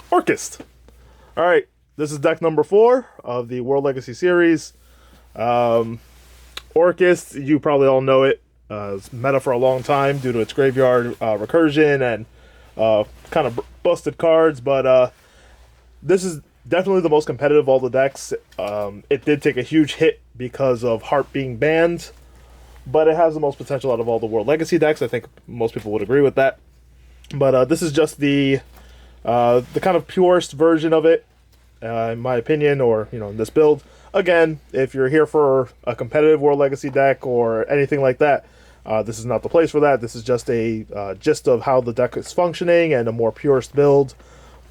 Orcust. Alright, this is deck number 4 of the World Legacy series. Orcust, you probably all know it. It's meta for a long time due to its graveyard recursion and kind of busted cards, but this is definitely the most competitive of all the decks. It did take a huge hit because of Heart being banned, but it has the most potential out of all the World Legacy decks. I think most people would agree with that. But this is just the kind of purest version of it, in my opinion, or in this build. Again, if you're here for a competitive World Legacy deck or anything like that, this is not the place for that. This is just a gist of how the deck is functioning and a more purest build.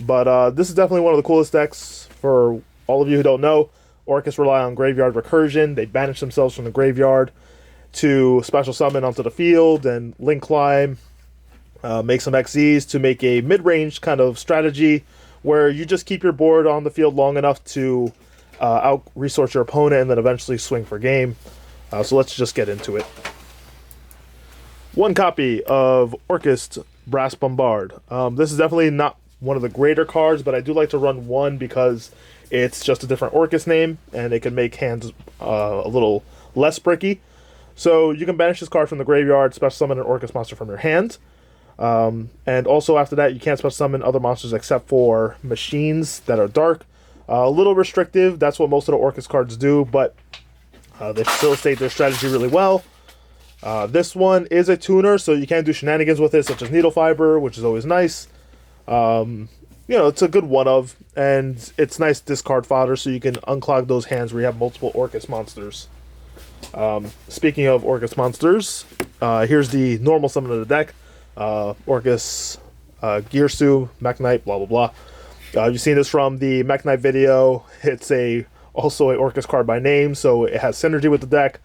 But this is definitely one of the coolest decks. For all of you who don't know, Orcust rely on graveyard recursion. They banish themselves from the graveyard to special summon onto the field and link climb, make some XZs to make a mid-range kind of strategy where you just keep your board on the field long enough to out-resource your opponent and then eventually swing for game. So let's just get into it. One copy of Orcust Brass Bombard. This is definitely not one of the greater cards, but I do like to run one because it's just a different Orcust name and it can make hands a little less bricky. So you can banish this card from the graveyard, special summon an Orcust monster from your hand. And also after that, you can't special summon other monsters except for machines that are dark. A little restrictive, that's what most of the Orcust cards do, but they facilitate their strategy really well. This one is a tuner, so you can do shenanigans with it, such as Needle Fiber, which is always nice. It's a good one-of, and it's nice discard fodder, so you can unclog those hands where you have multiple Orcust monsters. Speaking of Orcust monsters, here's the normal summon of the deck. Orcust, Gearsu, Mekk-Knight, blah blah blah. You've seen this from the Mekk-Knight video. It's also a Orcust card by name, so it has synergy with the deck.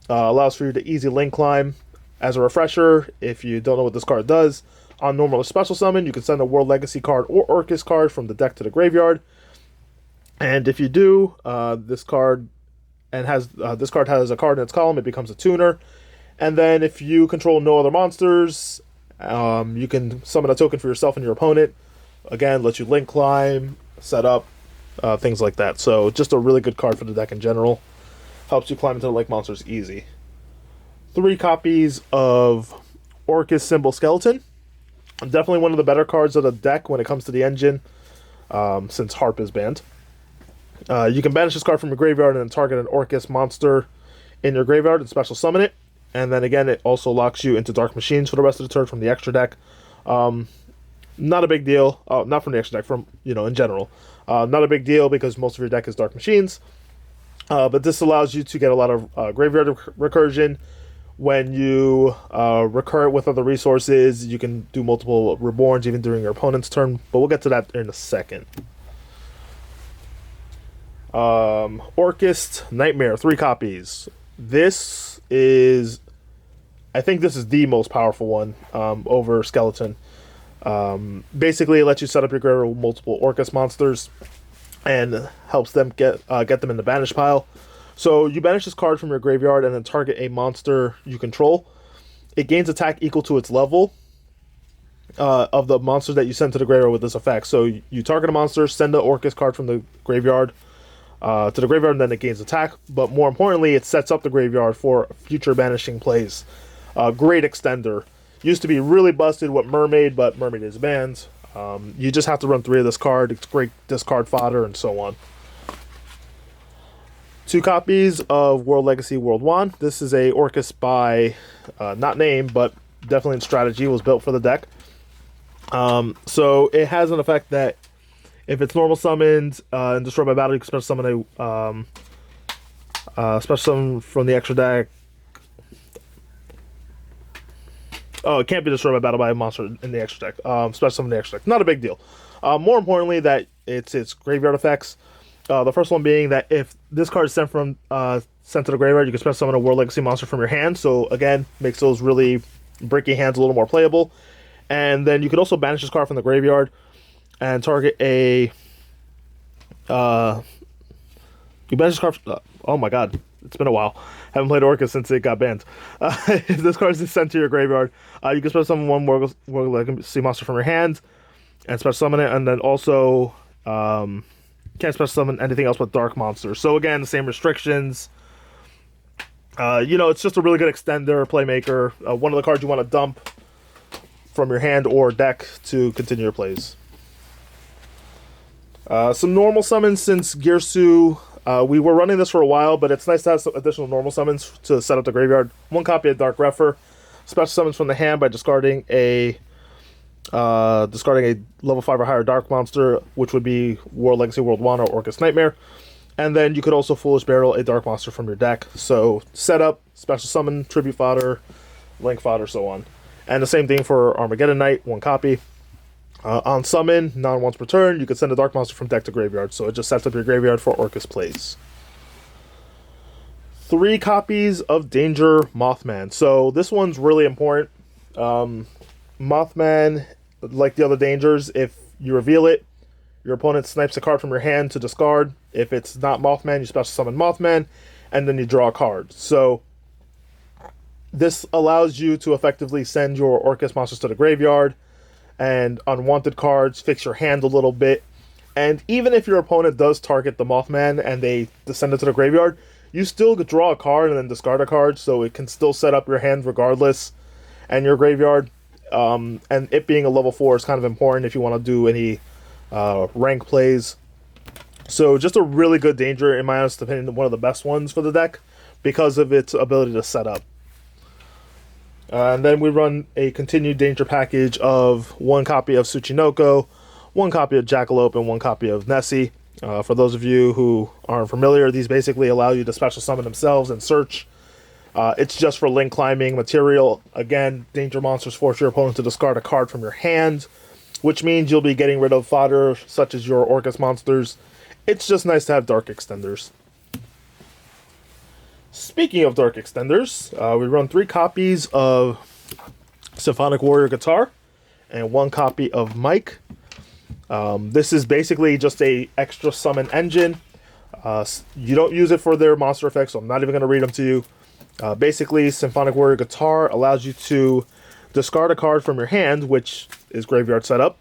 Allows for you to easy link climb. As a refresher, if you don't know what this card does, on normal or special summon, you can send a World Legacy card or Orcust card from the deck to the graveyard. And if you do, this card has a card in its column, it becomes a tuner. And then if you control no other monsters, you can summon a token for yourself and your opponent. Again, lets you link climb, set up, things like that. So just a really good card for the deck in general. Helps you climb into the lake monsters easy. 3 copies of Orcust Symbol Skeleton. Definitely one of the better cards of the deck when it comes to the engine, since Harp is banned. You can banish this card from your graveyard and then target an Orcust monster in your graveyard and special summon it. And then again, it also locks you into Dark Machines for the rest of the turn from the extra deck. Not a big deal. Not from the extra deck, from, in general. Not a big deal because most of your deck is Dark Machines. But this allows you to get a lot of graveyard recursion. When you recur it with other resources, you can do multiple reborns even during your opponent's turn. But we'll get to that in a second. Orcust Nightmare, 3 copies. I think this is the most powerful one over Skeleton. Basically, it lets you set up your graveyard with multiple Orcust monsters and helps them get them in the banish pile. So you banish this card from your graveyard and then target a monster you control. It gains attack equal to its level of the monsters that you send to the graveyard with this effect. So you target a monster, send an Orcust card from the graveyard to the graveyard, and then it gains attack. But more importantly, it sets up the graveyard for future banishing plays. Great extender. Used to be really busted with Mermaid, but Mermaid is banned. You just have to run 3 of this card. It's great discard fodder and so on. 2 copies of World Legacy World 1. This is a Orcust by, not name, but definitely in strategy. It was built for the deck. So it has an effect that if it's normal summoned and destroyed by battle, you can special summon a special summon from the extra deck. Oh, it can't be destroyed by battle by a monster in the extra deck. Special summon the extra deck. Not a big deal. More importantly, that it's graveyard effects. The first one being that if this card is sent to the graveyard, you can special summon a World Legacy monster from your hand. So again, makes those really bricky hands a little more playable. And then you could also banish this card from the graveyard and target a... you banish this card... oh my god. It's been a while. Haven't played Orcust since it got banned. If this card is sent to your graveyard, you can special summon one World Legacy monster from your hand and special summon it, and then also can't special summon anything else but dark monsters. So again, the same restrictions. It's just a really good extender, playmaker. One of the cards you want to dump from your hand or deck to continue your plays. Some normal summons since Girsu. We were running this for a while, but it's nice to have some additional normal summons to set up the graveyard. One copy of Dark Refer. Special summons from the hand by discarding a level 5 or higher dark monster, which would be World Legacy, World 1, or Orcust Nightmare. And then you could also Foolish Barrel a dark monster from your deck. So setup, special summon, tribute fodder, link fodder, so on. And the same thing for Armageddon Knight, one copy. On summon, once per turn, you can send a dark monster from deck to graveyard. So it just sets up your graveyard for Orcust plays. 3 copies of Danger Mothman. So this one's really important. Mothman, like the other dangers, if you reveal it, your opponent snipes a card from your hand to discard. If it's not Mothman, you special summon Mothman, and then you draw a card. So this allows you to effectively send your Orcust monsters to the graveyard, and unwanted cards, fix your hand a little bit. And even if your opponent does target the Mothman and they send it to the graveyard, you still draw a card and then discard a card, so it can still set up your hand regardless, and your graveyard. And it being a level 4 is kind of important if you want to do any rank plays. So just a really good danger, in my honest opinion, one of the best ones for the deck because of its ability to set up. And then we run a continued danger package of 1 copy of Tsuchinoko, 1 copy of Jackalope, and 1 copy of Nessie. For those of you who aren't familiar, these basically allow you to special summon themselves and search. It's just for link climbing material. Again, danger monsters force your opponent to discard a card from your hand, which means you'll be getting rid of fodder such as your Orcust monsters. It's just nice to have dark extenders. Speaking of dark extenders, we run 3 copies of Symphonic Warrior Guitar and 1 copy of Mike. This is basically just a extra summon engine. You don't use it for their monster effects, so I'm not even going to read them to you. Basically, Symphonic Warrior Guitar allows you to discard a card from your hand, which is graveyard setup,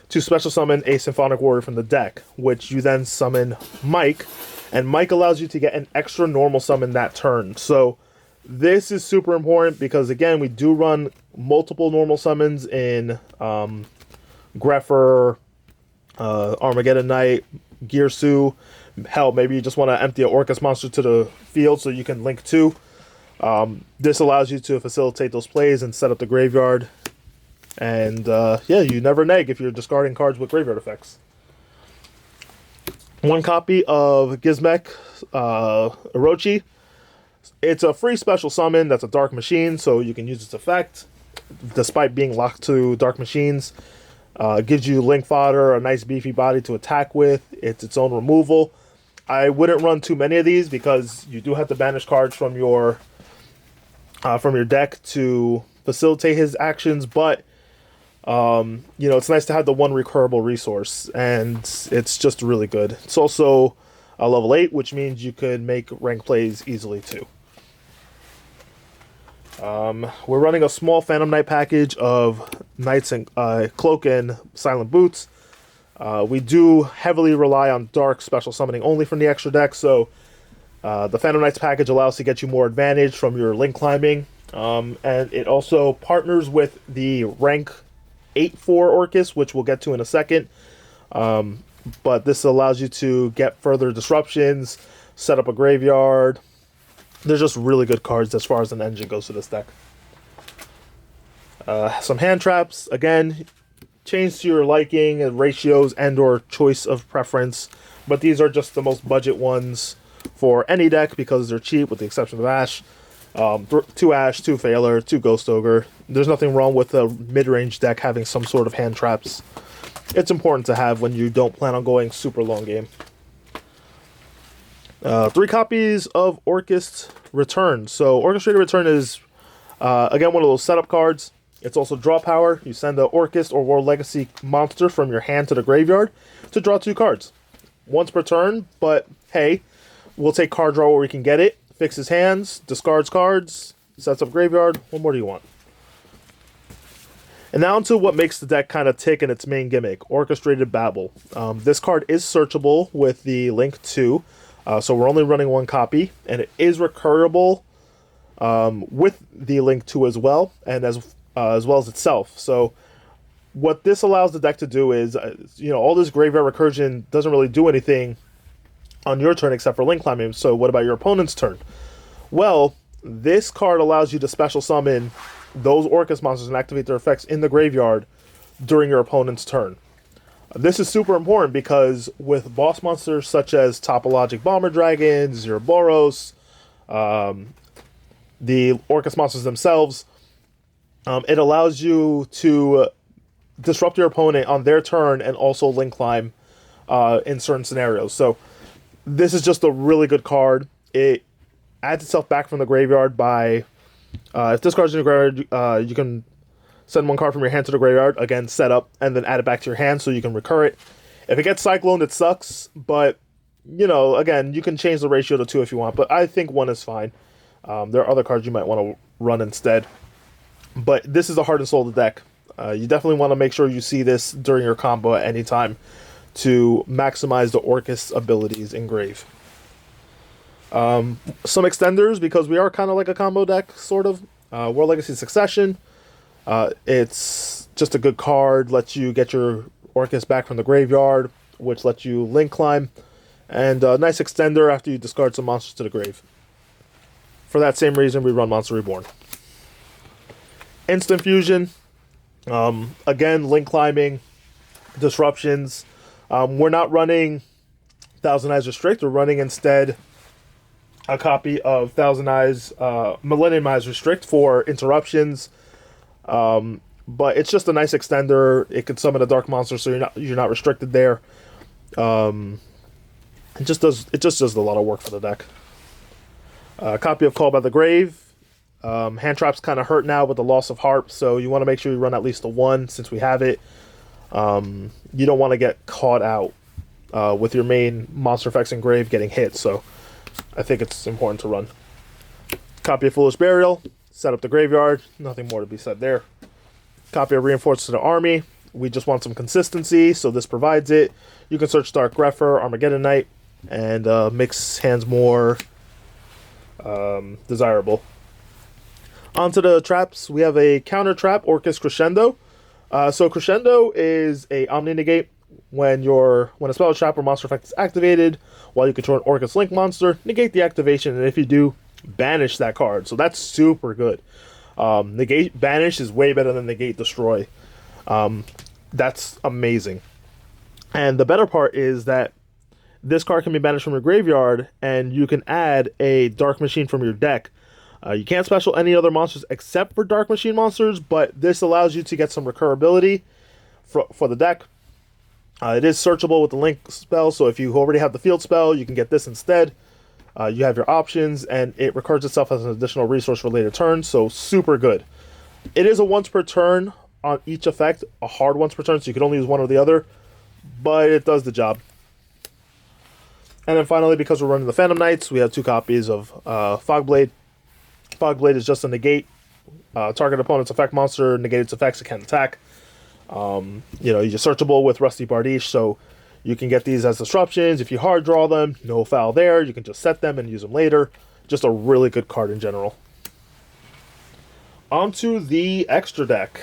to special summon a Symphonic Warrior from the deck, which you then summon Mike. And Mike allows you to get an extra normal summon that turn. So this is super important because, again, we do run multiple normal summons in Grepher, Armageddon Knight, Girsu. Hell, maybe you just want to empty an Orcust monster to the field so you can link 2. This allows you to facilitate those plays and set up the graveyard. And, you never neg if you're discarding cards with graveyard effects. 1 copy of Gizmek, Orochi. It's a free special summon that's a dark machine, so you can use its effect, despite being locked to dark machines. Gives you link fodder, a nice beefy body to attack with. It's its own removal. I wouldn't run too many of these because you do have to banish cards from your deck to facilitate his actions, but it's nice to have the 1 recurable resource, and it's just really good. It's also a level 8, which means you could make rank plays easily too. We're running a small Phantom Knight package of Knights and Cloak and Silent Boots. We do heavily rely on dark special summoning only from the extra deck, so the Phantom Knights package allows to get you more advantage from your link climbing, and it also partners with the rank 8 for Orcust, which we'll get to in a second. But this allows you to get further disruptions, set up a graveyard. There's just really good cards as far as an engine goes to this deck. Some hand traps, again, change to your liking and ratios and or choice of preference, but these are just the most budget ones for any deck because they're cheap with the exception of Ash. 2 Ash, 2 Failure, 2 Ghost Ogre. There's nothing wrong with a mid-range deck having some sort of hand traps. It's important to have when you don't plan on going super long game. 3 copies of Orcust Return. So Orchestrated Return is, again, one of those setup cards. It's also draw power. You send an Orcust or World Legacy monster from your hand to the graveyard to draw 2 cards. Once per turn, but hey, we'll take card draw where we can get it. fixes hands, discards cards, sets up graveyard. What more do you want? And now to what makes the deck kind of tick in its main gimmick, Orchestrated Babel. This card is searchable with the Link 2, so we're only running one copy, and it is recurable with the Link 2 as well, and as well as itself. So what this allows the deck to do is, all this graveyard recursion doesn't really do anything on your turn except for Link climbing. So what about your opponent's turn? Well, this card allows you to special summon those Orcust monsters and activate their effects in the graveyard during your opponent's turn. This is super important because with boss monsters such as Topologic Bomber Dragon, Zeroboros, the Orcust monsters themselves, it allows you to disrupt your opponent on their turn and also Link climb in certain scenarios. So this is just a really good card. It adds itself back from the graveyard by... if this card's in your graveyard, you can send one card from your hand to the graveyard, again, set up, and then add it back to your hand so you can recur it. If it gets cycloned, it sucks, but, again, you can change the ratio to 2 if you want, but I think 1 is fine. There are other cards you might want to run instead. But this is the heart and soul of the deck. You definitely want to make sure you see this during your combo at any time to maximize the Orcust abilities in Grave. Some extenders, because we are kind of like a combo deck, sort of. World Legacy Succession. It's just a good card, lets you get your Orcust back from the graveyard, which lets you Link climb. And a nice extender after you discard some monsters to the grave. For that same reason, we run Monster Reborn. Instant Fusion. Again, Link climbing, disruptions. We're not running Thousand Eyes Restrict. We're running instead a copy of Thousand Eyes, Millennium Eyes Restrict for interruptions. But it's just a nice extender. It can summon a dark monster, so you're not restricted there. It just does a lot of work for the deck. A copy of Call by the Grave. Hand traps kind of hurt now with the loss of Harp, so you want to make sure you run at least a 1 since we have it. You don't want to get caught out with your main monster effects in Grave getting hit, so I think it's important to run. Copy of Foolish Burial, set up the graveyard, nothing more to be said there. Copy of Reinforced to the Army, we just want some consistency, so this provides it. You can search Dark Grepher, Armageddon Knight, and makes hands more desirable. Onto the traps, we have a counter trap, Orcust Crescendo. So Crescendo is a Omni Negate. When a spell, trap, or monster effect is activated, while you control an Orcust Link monster, negate the activation, and if you do, banish that card. So that's super good. Negate Banish is way better than Negate Destroy. That's amazing. And the better part is that this card can be banished from your graveyard, and you can add a Dark Machine from your deck. You can't special any other monsters except for Dark Machine monsters, but this allows you to get some recurability for the deck. It is searchable with the Link spell, so if you already have the field spell, you can get this instead. You have your options, and it recurs itself as an additional resource for later turns, so super good. It is a once per turn on each effect, a hard once per turn, so you can only use one or the other, but it does the job. And then finally, because we're running the Phantom Knights, we have 2 copies of Fogblade. Fogblade is just a negate. Target opponent's effect monster, negate its effects, it can't attack. You're searchable with Rusty Bardiche, so you can get these as disruptions. If you hard draw them, no foul there. You can just set them and use them later. Just a really good card in general. Onto the extra deck.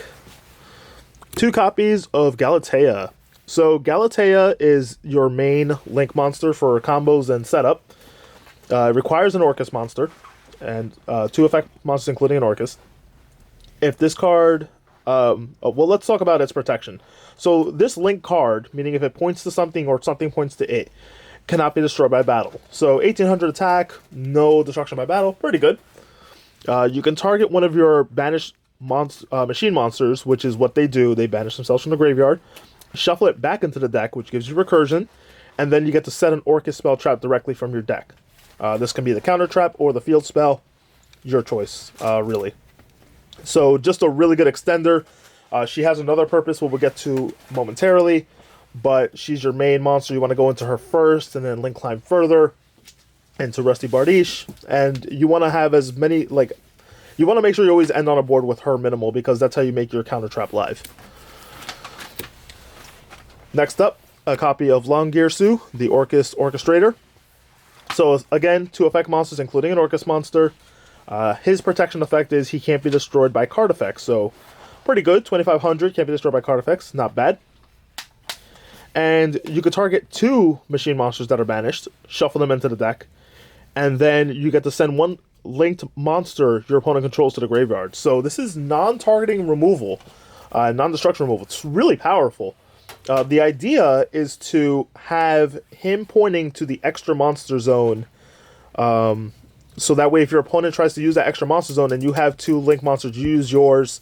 2 copies of Galatea. So Galatea is your main Link monster for combos and setup. It requires an Orcust monster and 2 effect monsters, including an Orcust. If this card... let's talk about its protection. So this Link card, meaning if it points to something or something points to it, cannot be destroyed by battle. So 1800 attack, no destruction by battle, pretty good. You can target one of your banished machine monsters, which is what they do. They banish themselves from the graveyard, shuffle it back into the deck, which gives you recursion, and then you get to set an Orcust spell trap directly from your deck. This can be the counter trap or the field spell, your choice, really. So just a really good extender. She has another purpose we'll get to momentarily, but she's your main monster. You want to go into her first and then Link climb further. into Rusty Bardiche, and you want to have as many, like, you want to make sure you always end on a board with her minimal, because that's how you make your counter trap live. Next up, a copy of Longyearsu, the Orcust Orchestrator. So again, 2 effect monsters, including an Orcust monster. His protection effect is he can't be destroyed by card effects, so pretty good. 2,500, can't be destroyed by card effects, not bad. And you could target 2 machine monsters that are banished, shuffle them into the deck, and then you get to send 1 linked monster your opponent controls to the graveyard. So this is non-targeting removal, non-destruction removal. It's really powerful. The idea is to have him pointing to the extra monster zone, so that way if your opponent tries to use that extra monster zone and you have 2 link monsters, you use yours,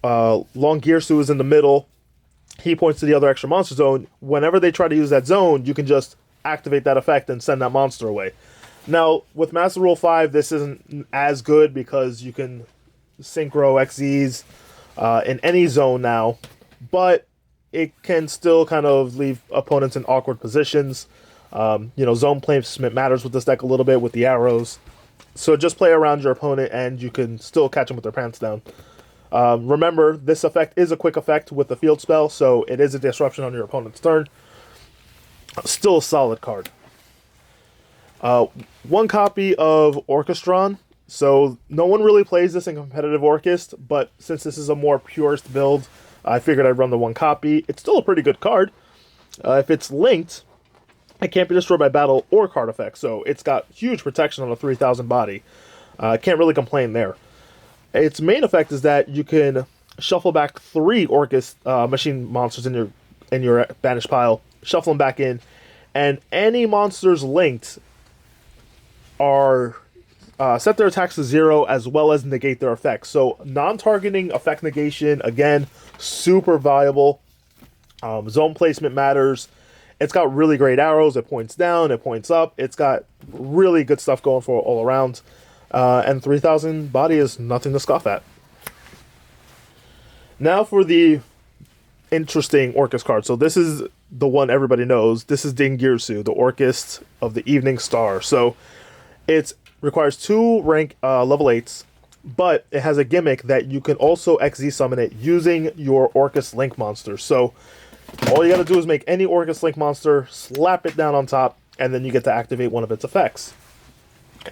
Longyearsu is in the middle, he points to the other extra monster zone. Whenever they try to use that zone, you can just activate that effect and send that monster away. Now, with Master Rule 5, this isn't as good because you can synchro XZs in any zone now, but it can still kind of leave opponents in awkward positions. Zone placement matters with this deck a little bit with the arrows. So just play around your opponent and you can still catch them with their pants down. Remember, this effect is a quick effect with the field spell, so it is a disruption on your opponent's turn. Still a solid card. 1 copy of Orchestron. So no one really plays this in competitive Orcust, but since this is a more purist build, I figured I'd run the 1 copy. It's still a pretty good card. If it's linked, it can't be destroyed by battle or card effects, so it's got huge protection on a 3,000 body. Can't really complain there. Its main effect is that you can shuffle back 3 Orcust machine monsters in your banished pile, shuffle them back in, and any monsters linked are set their attacks to 0 as well as negate their effects. So non-targeting effect negation, again, super valuable. Zone placement matters. It's got really great arrows. It points down, it points up. It's got really good stuff going for it all around. And 3,000 body is nothing to scoff at. Now for the interesting Orcust card. So this is the one everybody knows. This is Dingirsu, the Orcust of the Evening Star. So it requires 2 rank level 8s, but it has a gimmick that you can also XZ summon it using your Orcust Link monster. So all you gotta do is make any Orcust Link monster, slap it down on top, and then you get to activate one of its effects.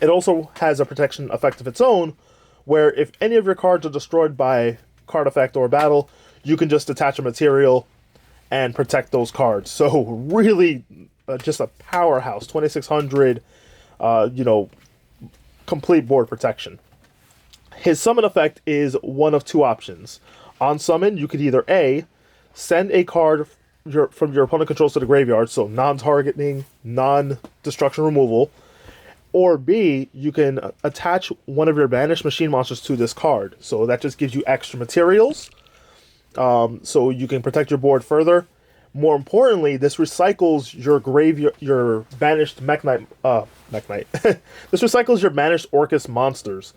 It also has a protection effect of its own, where if any of your cards are destroyed by card effect or battle, you can just attach a material and protect those cards. So really, just a powerhouse. 2,600, complete board protection. His summon effect is one of 2 options. On summon, you could either A, send a card from your opponent controls to the graveyard, so non-targeting, non-destruction removal, or B, you can attach one of your banished machine monsters to this card. So that just gives you extra materials, so you can protect your board further. More importantly, this recycles your banished Mech Knight. This recycles your banished Orcust monsters.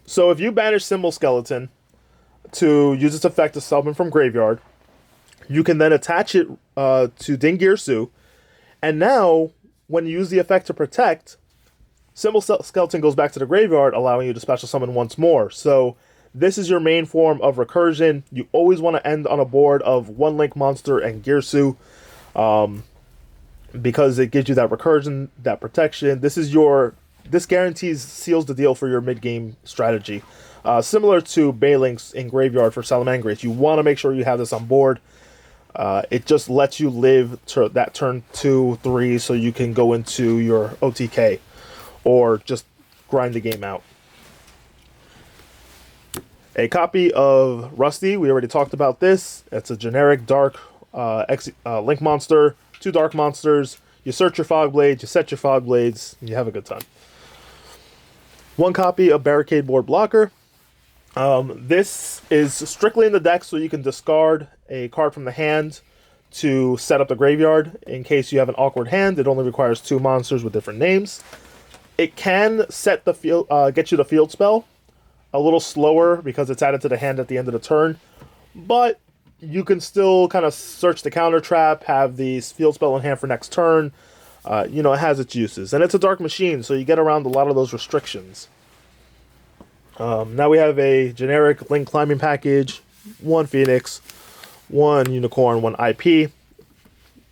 So if you banish Symbol Skeleton to use its effect to summon from graveyard, you can then attach it to Dingirsu, and now when you use the effect to protect, Symbol Skeleton goes back to the graveyard, allowing you to special summon once more. So this is your main form of recursion. You always want to end on a board of 1 Link monster and Girsu, because it gives you that recursion, that protection. This guarantees, seals the deal for your mid-game strategy. Similar to Balinks in Graveyard for Salamangreat. You want to make sure you have this on board. It just lets you live that turn 2, 3, so you can go into your OTK or just grind the game out. A copy of Rusty, we already talked about this. It's a generic dark Link monster, 2 dark monsters. You search your Fog Blades, you set your Fog Blades, and you have a good time. 1 copy of Barricade Board Blocker. This is strictly in the deck, so you can discard a card from the hand to set up the graveyard. In case you have an awkward hand, it only requires 2 monsters with different names. It can set the field, get you the field spell a little slower because it's added to the hand at the end of the turn, but you can still kind of search the counter trap, have the field spell in hand for next turn. you know, it has its uses. And it's a dark machine, so you get around a lot of those restrictions. Now we have a generic Link climbing package, 1 Phoenix, 1 Unicorn, 1 IP.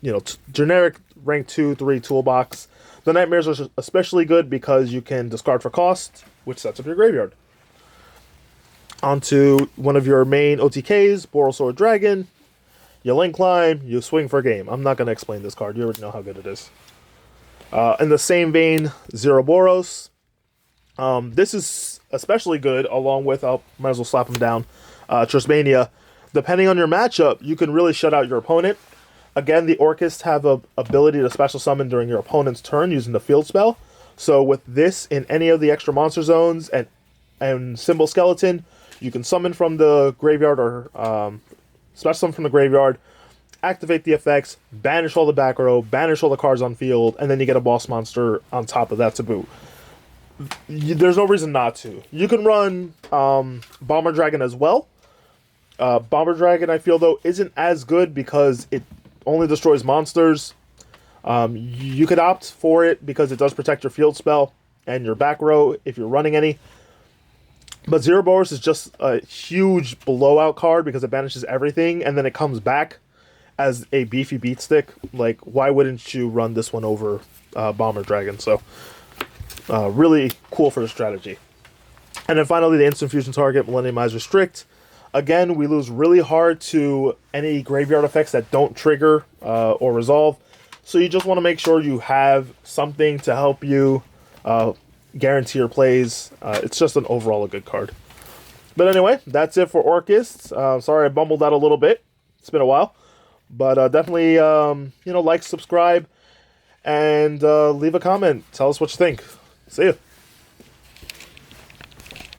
You know, generic rank 2, 3 toolbox. The Nightmares are especially good because you can discard for cost, which sets up your graveyard. Onto one of your main OTKs, Borosword Dragon. You Link climb, you swing for game. I'm not going to explain this card. You already know how good it is. In the same vein, Zero Boros. This is especially good, along with, might as well slap him down, Tristmania. Depending on your matchup, you can really shut out your opponent. Again, the Orcust have a ability to special summon during your opponent's turn using the field spell. So with this in any of the extra monster zones and Symbol Skeleton, you can summon from the graveyard or special summon from the graveyard, activate the effects, banish all the back row, banish all the cards on field, and then you get a boss monster on top of that to boot. There's no reason not to. You can run Bomber Dragon as well. Bomber Dragon, I feel, though, isn't as good because it only destroys monsters. You could opt for it because it does protect your field spell and your back row if you're running any. But Zero Boros is just a huge blowout card because it banishes everything and then it comes back as a beefy beat stick. Like, why wouldn't you run this one over Bomber Dragon? So, really cool for the strategy. And then finally, the instant fusion target, Millennium Eyes Restrict. Again, we lose really hard to any graveyard effects that don't trigger or resolve. So you just want to make sure you have something to help you guarantee your plays. It's just an overall a good card. But anyway, that's it for Orcust. Sorry I bumbled out a little bit. It's been a while. But definitely, like, subscribe, and leave a comment. Tell us what you think. See ya.